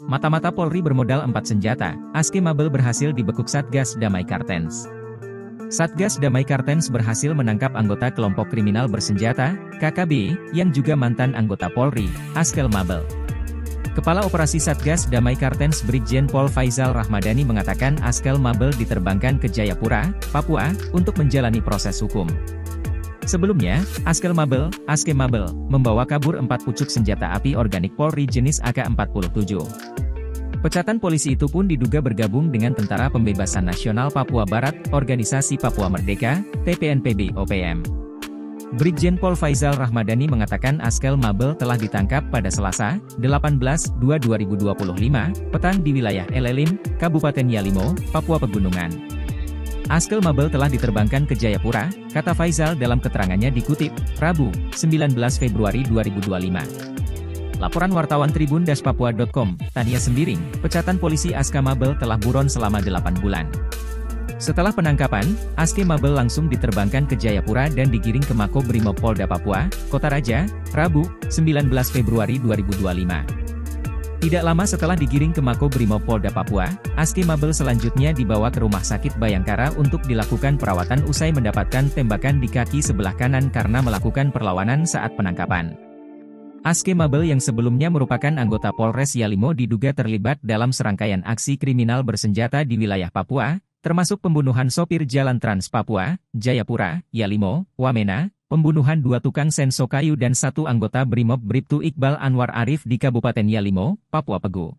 Mata-mata Polri bermodal 4 senjata, Aske Mabel berhasil dibekuk Satgas Damai Kartens. Satgas Damai Kartens berhasil menangkap anggota kelompok kriminal bersenjata, KKB, yang juga mantan anggota Polri, Aske Mabel. Kepala Operasi Satgas Damai Kartens Brigjen Pol Faizal Rahmadani mengatakan Aske Mabel diterbangkan ke Jayapura, Papua, untuk menjalani proses hukum. Sebelumnya, Aske Mabel, membawa kabur 4 pucuk senjata api organik Polri jenis AK-47. Pecatan polisi itu pun diduga bergabung dengan Tentara Pembebasan Nasional Papua Barat, Organisasi Papua Merdeka, TPNPB-OPM. Brigjen Pol Faizal Rahmadani mengatakan Aske Mabel telah ditangkap pada Selasa, 18/2/2025, petang di wilayah Elelim, Kabupaten Yalimo, Papua Pegunungan. Aske Mabel telah diterbangkan ke Jayapura, kata Faizal dalam keterangannya dikutip, Rabu, 19 Februari 2025. Laporan wartawan Tribun-Papua.com, Tania Sembiring, pecatan polisi Aske Mabel telah buron selama 8 bulan. Setelah penangkapan, Aske Mabel langsung diterbangkan ke Jayapura dan digiring ke Mako Brimob Polda Papua, Kota Raja, Rabu, 19 Februari 2025. Tidak lama setelah digiring ke Mako Brimob Polda Papua, Aske Mabel selanjutnya dibawa ke Rumah Sakit Bayangkara untuk dilakukan perawatan usai mendapatkan tembakan di kaki sebelah kanan karena melakukan perlawanan saat penangkapan. Aske Mabel yang sebelumnya merupakan anggota Polres Yalimo diduga terlibat dalam serangkaian aksi kriminal bersenjata di wilayah Papua, termasuk pembunuhan sopir Jalan Trans Papua, Jayapura, Yalimo, Wamena, pembunuhan 2 tukang senso kayu dan 1 anggota Brimob Bribtu Iqbal Anwar Arif di Kabupaten Yalimo, Papua Pegu.